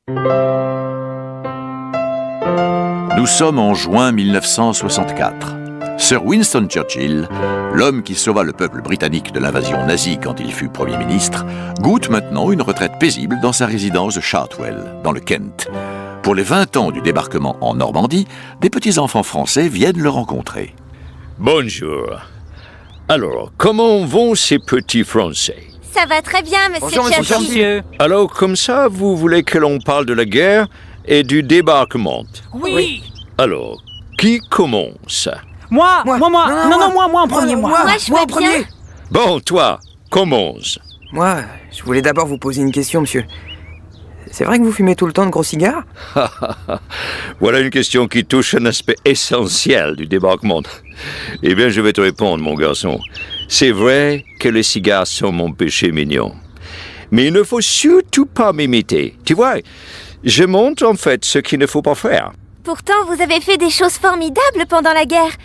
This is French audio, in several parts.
Nous sommes en juin 1964. Sir Winston Churchill, l'homme qui sauva le peuple britannique de l'invasion nazie quand il fut Premier ministre, goûte maintenant une retraite paisible dans sa résidence de Chartwell, dans le Kent. Pour les 20 ans du débarquement en Normandie, des petits-enfants français viennent le rencontrer. Bonjour. Alors, comment vont ces petits Français? Ça va très bien, monsieur Bonjour, monsieur. Alors, comme ça, vous voulez que l'on parle de la guerre et du débarquement? Oui. Alors, qui commence? Moi. Non, moi en premier, moi. Moi, je veux bien. Bon, toi, commence. Moi, je voulais d'abord vous poser une question, monsieur. C'est vrai que vous fumez tout le temps de gros cigares? Voilà une question qui touche un aspect essentiel du débarquement. Eh bien, je vais te répondre, mon garçon. C'est vrai que les cigares sont mon péché mignon. Mais il ne faut surtout pas m'imiter. Tu vois, je montre en fait ce qu'il ne faut pas faire. Pourtant, vous avez fait des choses formidables pendant la guerre.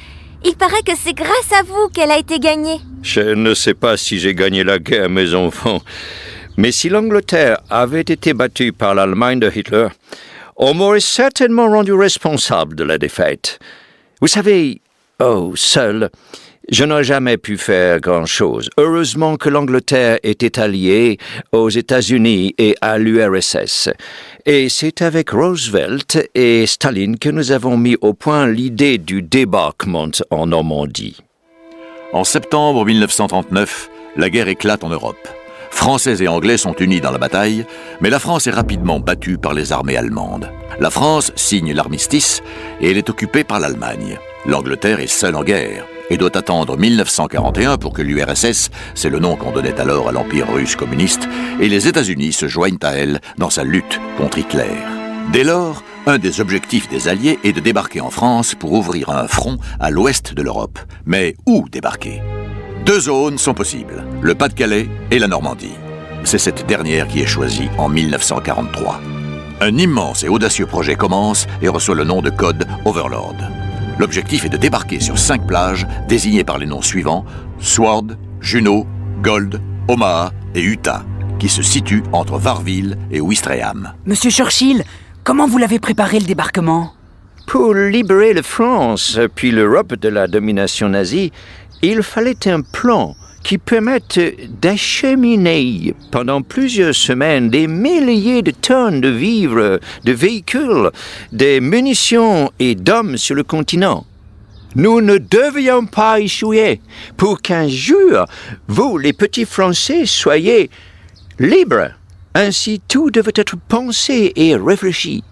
Il paraît que c'est grâce à vous qu'elle a été gagnée. Je ne sais pas si j'ai gagné la guerre, mes enfants. Mais si l'Angleterre avait été battue par l'Allemagne de Hitler, on m'aurait certainement rendu responsable de la défaite. Vous savez, seul, je n'aurais jamais pu faire grand-chose. Heureusement que l'Angleterre était alliée aux États-Unis et à l'URSS. Et c'est avec Roosevelt et Staline que nous avons mis au point l'idée du débarquement en Normandie. En septembre 1939, la guerre éclate en Europe. Français et Anglais sont unis dans la bataille, mais la France est rapidement battue par les armées allemandes. La France signe l'armistice et elle est occupée par l'Allemagne. L'Angleterre est seule en guerre et doit attendre 1941 pour que l'URSS, c'est le nom qu'on donnait alors à l'Empire russe communiste, et les États-Unis se joignent à elle dans sa lutte contre Hitler. Dès lors, un des objectifs des Alliés est de débarquer en France pour ouvrir un front à l'ouest de l'Europe. Mais où débarquer ? 2 zones sont possibles, le Pas-de-Calais et la Normandie. C'est cette dernière qui est choisie en 1943. Un immense et audacieux projet commence et reçoit le nom de code Overlord. L'objectif est de débarquer sur 5 plages désignées par les noms suivants: Sword, Juno, Gold, Omaha et Utah, qui se situent entre Varville et Ouistreham. Monsieur Churchill, comment vous l'avez préparé le débarquement? Pour libérer la France puis l'Europe de la domination nazie, il fallait un plan qui permette d'acheminer pendant plusieurs semaines des milliers de tonnes de vivres, de véhicules, de munitions et d'hommes sur le continent. Nous ne devions pas échouer pour qu'un jour, vous, les petits Français, soyez libres. Ainsi, tout devait être pensé et réfléchi.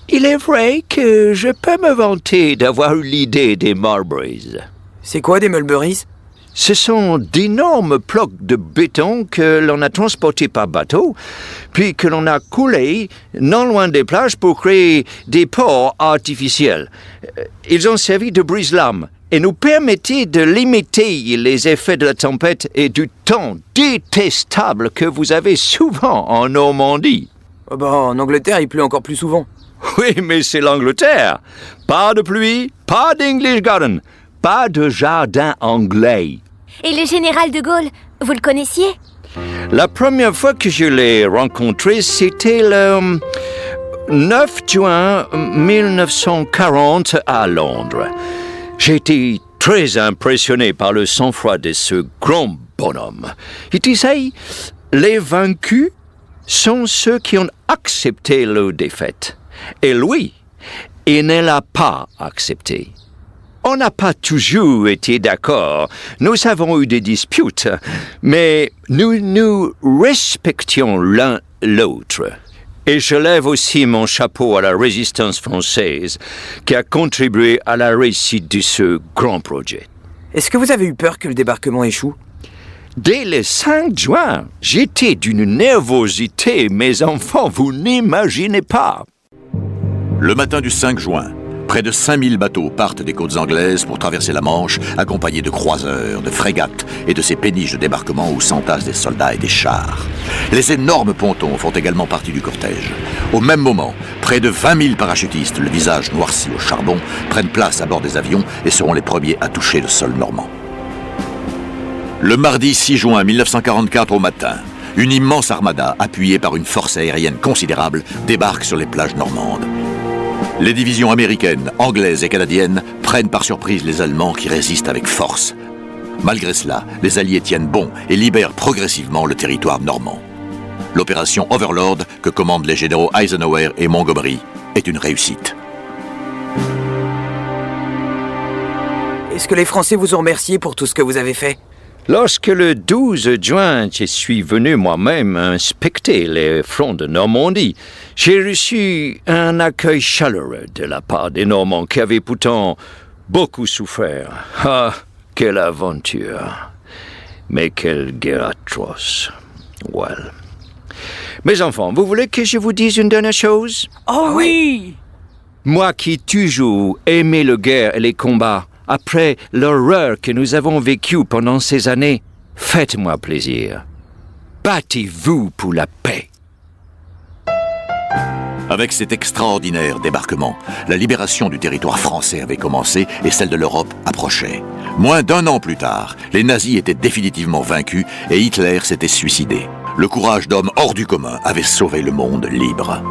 Il est vrai que je peux me vanter d'avoir eu l'idée des Marlboroughs. C'est quoi des Mulberries? Ce sont d'énormes blocs de béton que l'on a transportés par bateau, puis que l'on a coulés non loin des plages pour créer des ports artificiels. Ils ont servi de brise-lames et nous permettaient de limiter les effets de la tempête et du temps détestable que vous avez souvent en Normandie. En Angleterre, il pleut encore plus souvent. Oui, mais c'est l'Angleterre. Pas de pluie, pas d'English Garden, pas de jardin anglais. Et le général de Gaulle, vous le connaissiez? La première fois que je l'ai rencontré, c'était le 9 juin 1940 à Londres. J'ai été très impressionné par le sang-froid de ce grand bonhomme. Il disait, les vaincus sont ceux qui ont accepté leur défaite. Et lui, il ne l'a pas accepté. On n'a pas toujours été d'accord. Nous avons eu des disputes, mais nous nous respections l'un l'autre. Et je lève aussi mon chapeau à la résistance française qui a contribué à la réussite de ce grand projet. Est-ce que vous avez eu peur que le débarquement échoue? Dès le 5 juin, j'étais d'une nervosité, mes enfants, vous n'imaginez pas. Le matin du 5 juin, près de 5000 bateaux partent des côtes anglaises pour traverser la Manche, accompagnés de croiseurs, de frégates et de ces péniches de débarquement où s'entassent des soldats et des chars. Les énormes pontons font également partie du cortège. Au même moment, près de 20 000 parachutistes, le visage noirci au charbon, prennent place à bord des avions et seront les premiers à toucher le sol normand. Le mardi 6 juin 1944 au matin, Une immense armada, appuyée par une force aérienne considérable, débarque sur les plages normandes. Les divisions américaines, anglaises et canadiennes prennent par surprise les Allemands qui résistent avec force. Malgré cela, les Alliés tiennent bon et libèrent progressivement le territoire normand. L'opération Overlord, que commandent les généraux Eisenhower et Montgomery, est une réussite. Est-ce que les Français vous ont remercié pour tout ce que vous avez fait? Lorsque le 12 juin, je suis venu moi-même inspecter les fronts de Normandie, j'ai reçu un accueil chaleureux de la part des Normands qui avaient pourtant beaucoup souffert. Ah, quelle aventure! Mais quelle guerre atroce! Well. Mes enfants, vous voulez que je vous dise une dernière chose? Oh oui! Moi qui toujours aimé la guerre et les combats, après l'horreur que nous avons vécue pendant ces années, faites-moi plaisir. Battez-vous pour la paix. Avec cet extraordinaire débarquement, la libération du territoire français avait commencé et celle de l'Europe approchait. Moins d'1 an plus tard, les nazis étaient définitivement vaincus et Hitler s'était suicidé. Le courage d'hommes hors du commun avait sauvé le monde libre.